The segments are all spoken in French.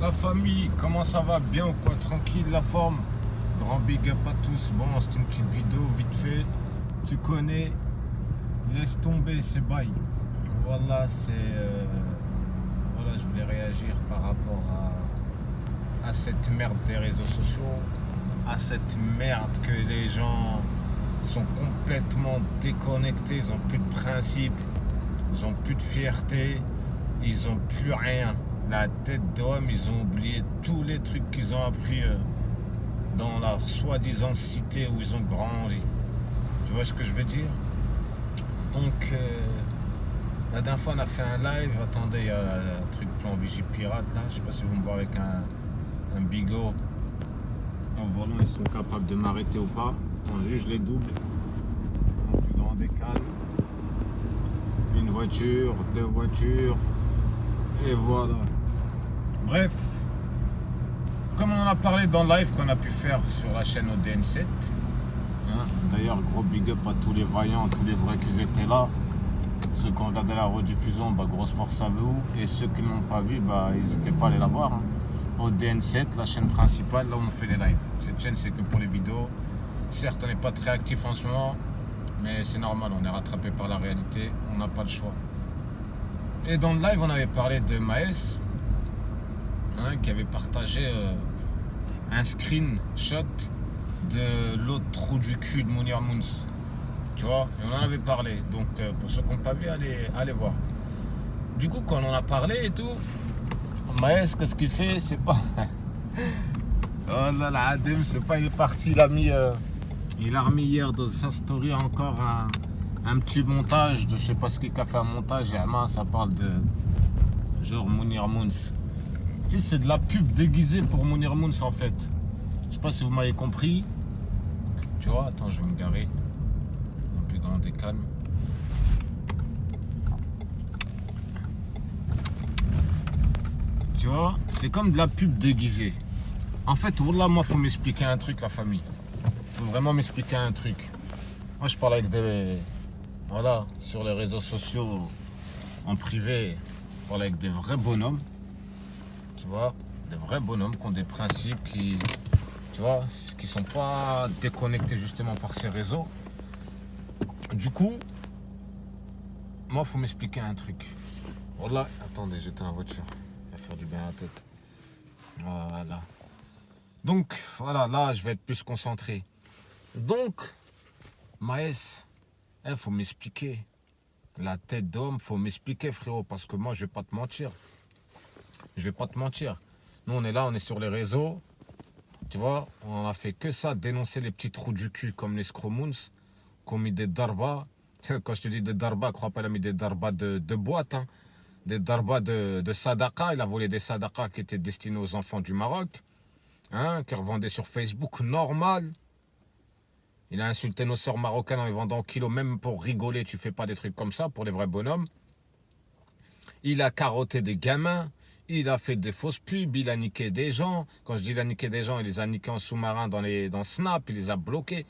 La famille, comment ça va? Bien ou quoi? Tranquille, la forme? Grand big up à tous. Bon, c'est une petite vidéo vite fait. Tu connais, laisse tomber, c'est bail. Voilà, voilà, je voulais réagir par rapport à cette merde des réseaux sociaux, à cette merde que les gens sont complètement déconnectés, ils ont plus de principe, ils ont plus de fierté, ils ont plus rien. La tête d'homme, ils ont oublié tous les trucs qu'ils ont appris dans leur soi-disant cité où ils ont grandi. Tu vois ce que je veux dire? Donc, la dernière fois, on a fait un live. Attendez, il y a un truc plan Vigipirate là. Je sais pas si vous me voyez avec un bigot en volant. Ils sont capables de m'arrêter ou pas. Attendez, je les double. En plus grand décale. Une voiture, deux voitures. Et voilà. Bref. Comme on en a parlé dans le live qu'on a pu faire sur la chaîne ODN7. D'ailleurs, gros big up à tous les vaillants, tous les vrais qui étaient là. Ceux qui ont regardé la rediffusion, grosse force à vous. Et ceux qui ne l'ont pas vu, n'hésitez pas à aller la voir. ODN7, la chaîne principale, là où on fait les lives. Cette chaîne, c'est que pour les vidéos. Certes, on n'est pas très actif en ce moment, mais c'est normal, on est rattrapé par la réalité, on n'a pas le choix. Et dans le live, on avait parlé de Maes, qui avait partagé un screenshot de l'autre trou du cul de Mounir Mouns. Tu vois, et on en avait parlé. Donc, pour ceux qui n'ont pas vu, allez voir. Du coup, quand on en a parlé et tout, Maes, qu'est-ce qu'il fait? C'est pas. Oh là là, Adem, c'est pas, il est parti, il a remis hier dans sa story encore un petit montage de je sais pas ce qu'il a fait un montage. Et ça parle de genre Mounir Mouns. Tu sais, c'est de la pub déguisée pour Mounir Mouns en fait. Je sais pas si vous m'avez compris. Tu vois, attends, je vais me garer. Un plus grand décalme. Tu vois, c'est comme de la pub déguisée. En fait, voilà, moi, faut m'expliquer un truc, la famille. Faut vraiment m'expliquer un truc. Moi, je parle avec des... Voilà, sur les réseaux sociaux, en privé, je parle avec des vrais bonhommes. Tu vois, des vrais bonhommes qui ont des principes, qui... Tu vois, qui sont pas déconnectés justement par ces réseaux. Du coup, moi, faut m'expliquer un truc. Voilà, attendez, j'éteins la voiture. Ça va faire du bien à la tête. Voilà. Donc, voilà, là, je vais être plus concentré. Donc, Maes, faut m'expliquer. La tête d'homme, faut m'expliquer, frérot, parce que moi, je vais pas te mentir. Je vais pas te mentir. Nous, on est là, on est sur les réseaux. Tu vois, on a fait que ça, dénoncer les petits trous du cul comme les Scromouns, qui ont mis des darbas. Quand je te dis des darbas, crois pas, il a mis des darbas de boîte, hein. Des darbas de Sadaka. Il a volé des Sadaka qui étaient destinés aux enfants du Maroc, qui revendaient sur Facebook, normal. Il a insulté nos sœurs marocaines en les vendant au kilo, même pour rigoler, tu fais pas des trucs comme ça pour les vrais bonhommes. Il a carotté des gamins. Il a fait des fausses pubs, il a niqué des gens. Quand je dis il a niqué des gens, il les a niqués en sous-marin dans Snap, il les a bloqués.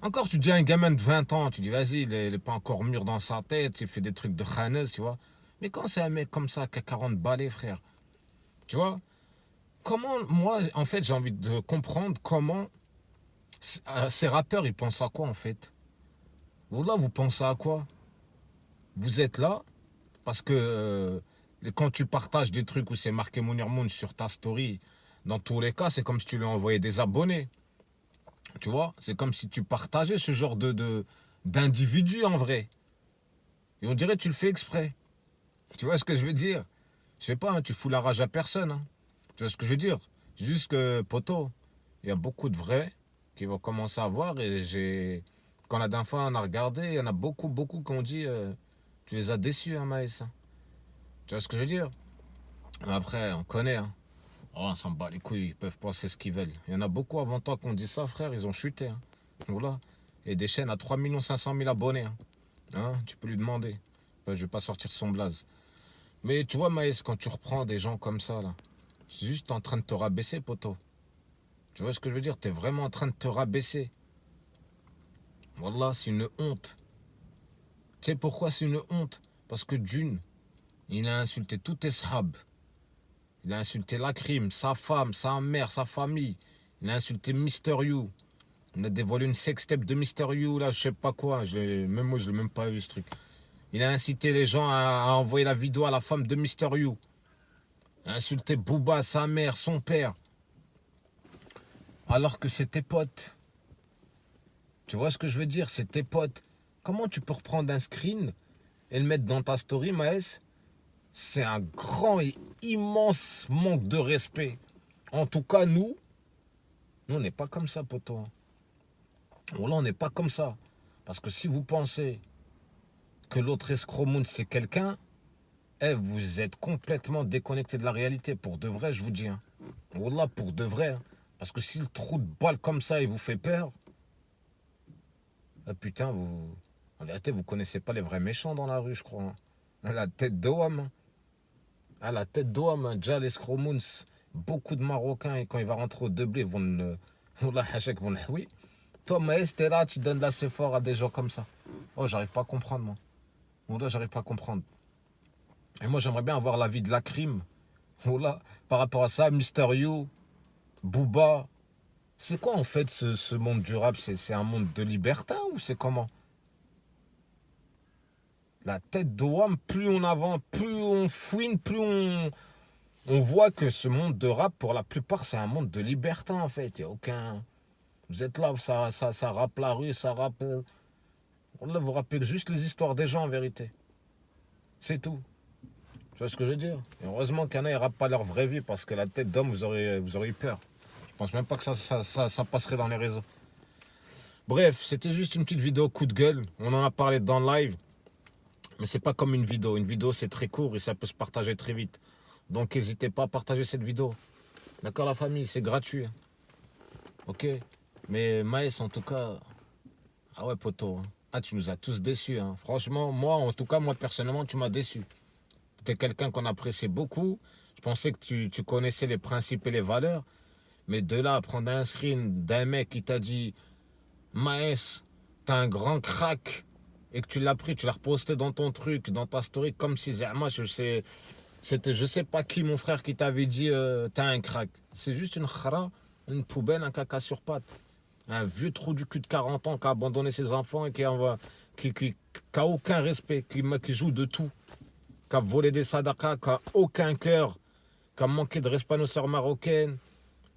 Encore, tu dis à un gamin de 20 ans, tu dis vas-y, il est pas encore mûr dans sa tête, il fait des trucs de khaneuse, tu vois. Mais quand c'est un mec comme ça qui a 40 balais, frère, tu vois, comment, moi, en fait, j'ai envie de comprendre comment ces rappeurs, ils pensent à quoi, en fait? Vous, là, vous pensez à quoi? Vous êtes là parce que quand tu partages des trucs où c'est marqué Mounir Moun sur ta story, dans tous les cas, c'est comme si tu lui envoyais des abonnés. Tu vois, c'est comme si tu partageais ce genre d'individu en vrai. Et on dirait que tu le fais exprès. Tu vois ce que je veux dire? Je sais pas, hein, tu fous la rage à personne, hein. Tu vois ce que je veux dire? Juste que, poteau, il y a beaucoup de vrais qui vont commencer à voir. Quand la dernière fois on a regardé, il y en a beaucoup qui ont dit tu les as déçus, hein, Maës, hein. Tu vois ce que je veux dire? Mais après, on connaît, hein. Oh, on s'en bat les couilles, ils peuvent penser ce qu'ils veulent. Il y en a beaucoup avant toi qui ont dit ça, frère, ils ont chuté, hein. Voilà. Et des chaînes à 3 500 000 abonnés, hein. Tu peux lui demander. Enfin, je vais pas sortir son blaze. Mais tu vois, Maës, quand tu reprends des gens comme ça, là, c'est juste en train de te rabaisser, poteau. Tu vois ce que je veux dire? T'es vraiment en train de te rabaisser. Wallah, c'est une honte. Tu sais pourquoi c'est une honte? Parce que d'une, il a insulté tous tes sahabs. Il a insulté la crime, sa femme, sa mère, sa famille. Il a insulté Mister You. On a dévoilé une sextape de Mister You, là, je sais pas quoi. Même moi, je l'ai même pas vu, ce truc. Il a incité les gens à envoyer la vidéo à la femme de Mister You. Il a insulté Booba, sa mère, son père. Alors que c'est tes potes. Tu vois ce que je veux dire? C'est tes potes. Comment tu peux reprendre un screen et le mettre dans ta story, Maës? C'est un grand et immense manque de respect. En tout cas, nous on n'est pas comme ça, poto. Voilà, on n'est pas comme ça. Parce que si vous pensez que l'autre escromoun, c'est quelqu'un, vous êtes complètement déconnecté de la réalité. Pour de vrai, je vous dis. Hein. Voilà, pour de vrai. Hein. Parce que si le trou de balle comme ça, il vous fait peur, putain, en vérité, vous connaissez pas les vrais méchants dans la rue, je crois. Hein. À la tête d'homme. À la tête d'homme, déjà les Scromouns, beaucoup de Marocains, et quand il va rentrer au Deblé, vont oui. Toi, Maës, t'es là, tu donnes de la fort à des gens comme ça. Oh, j'arrive pas à comprendre, moi. Voilà, j'arrive pas à comprendre. Et moi, j'aimerais bien avoir l'avis de la crime. Voilà, par rapport à ça, Mister You, Booba. C'est quoi, en fait, ce monde du rap? C'est un monde de libertin ou c'est comment? La tête d'Oam, plus on avance, plus on fouine, plus on voit que ce monde de rap, pour la plupart, c'est un monde de libertin, en fait. Il n'y a aucun... Vous êtes là, ça rappe la rue, ça rappe... Là, vous rappelez juste les histoires des gens, en vérité. C'est tout. Tu vois ce que je veux dire? Et heureusement qu'il y en a, ils rappent pas leur vraie vie, parce que la tête d'homme, vous aurez eu peur. Je pense même pas que ça passerait dans les réseaux. Bref, c'était juste une petite vidéo coup de gueule. On en a parlé dans le live. Mais c'est pas comme une vidéo. Une vidéo, c'est très court et ça peut se partager très vite. Donc, n'hésitez pas à partager cette vidéo. D'accord, la famille, c'est gratuit. Ok? Mais Maës, en tout cas... Ah ouais, poto. Hein. Ah, tu nous as tous déçus. Hein. Franchement, moi, en tout cas, moi, personnellement, tu m'as déçu. Tu es quelqu'un qu'on appréciait beaucoup. Je pensais que tu connaissais les principes et les valeurs. Mais de là à prendre un screen d'un mec qui t'a dit Maës, t'as un grand crack, et que tu l'as pris, tu l'as reposté dans ton truc, dans ta story, comme si moi c'était je sais pas qui, mon frère, qui t'avait dit t'as un crack. C'est juste une khara, une poubelle, un caca sur pattes. Un vieux trou du cul de 40 ans qui a abandonné ses enfants et qui a aucun respect, qui joue de tout, qui a volé des sadakas, qui a aucun cœur, qui a manqué de respect à nos sœurs marocaines,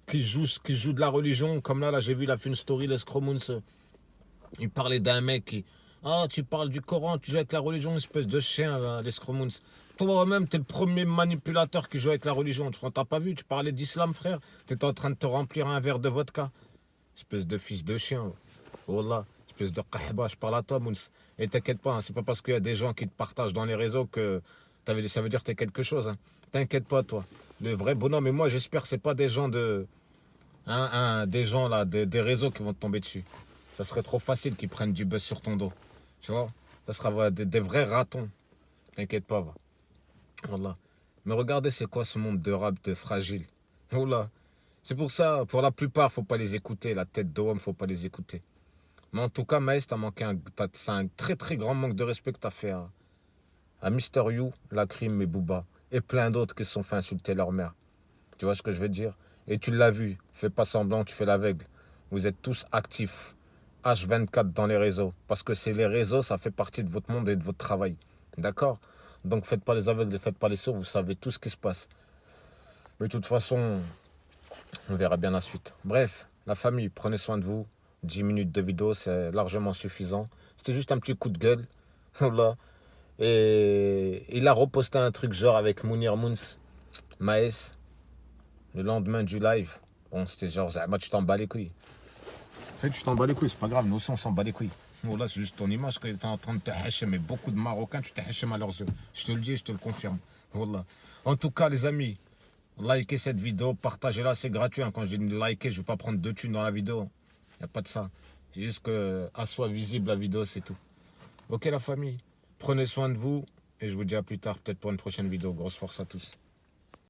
qui joue de la religion. Comme là j'ai vu, il a fait une story, les Scromouns. Il parlait d'un mec qui... Ah, tu parles du Coran, tu joues avec la religion, espèce de chien, les Scromouns. Toi-même, t'es le premier manipulateur qui joue avec la religion. Tu t'as pas vu, tu parlais d'islam, frère. T'étais en train de te remplir un verre de vodka. Espèce de fils de chien. Wallah, espèce de kahba, je parle à toi, Mouns. Et t'inquiète pas, hein, c'est pas parce qu'il y a des gens qui te partagent dans les réseaux que ça veut dire que t'es quelque chose. Hein. T'inquiète pas, toi. Le vrai bonhomme, et moi, j'espère que c'est pas des gens des gens là, des réseaux qui vont te tomber dessus. Ça serait trop facile qu'ils prennent du buzz sur ton dos. Tu vois? Ça sera des vrais ratons. T'inquiète pas, va. Wallah. Mais regardez, c'est quoi ce monde de rap de fragile. Wallah. C'est pour ça, pour la plupart, faut pas les écouter. La tête d'homme, faut pas les écouter. Mais en tout cas, Maës, c'est un très très grand manque de respect que t'as fait à Mister You, la crime et Booba. Et plein d'autres qui se sont fait insulter leur mère. Tu vois ce que je veux dire? Et tu l'as vu, fais pas semblant, tu fais l'aveugle. Vous êtes tous actifs, H24 dans les réseaux. Parce que c'est les réseaux, ça fait partie de votre monde et de votre travail. D'accord? Donc faites pas les aveugles, faites pas les sourds, vous savez tout ce qui se passe. Mais de toute façon, on verra bien la suite. Bref, la famille, prenez soin de vous. 10 minutes de vidéo, c'est largement suffisant. C'était juste un petit coup de gueule. Voilà. Et il a reposté un truc genre avec Mounir Mouns, Maës, le lendemain du live. Bon, c'était genre, tu t'en bats les couilles. En fait, tu t'en bats les couilles, c'est pas grave, nous aussi on s'en bat les couilles. Voilà, c'est juste ton image que tu es en train de te hacher, mais beaucoup de Marocains, tu te haches à leurs yeux. Je te le dis et je te le confirme. Voilà. En tout cas, les amis, likez cette vidéo, partagez-la, c'est gratuit. Hein. Quand je dis liker, je ne vais pas prendre 2 thunes dans la vidéo. Il n'y a pas de ça. C'est juste qu'elle soit visible la vidéo, c'est tout. Ok la famille, prenez soin de vous et je vous dis à plus tard, peut-être pour une prochaine vidéo. Grosse force à tous.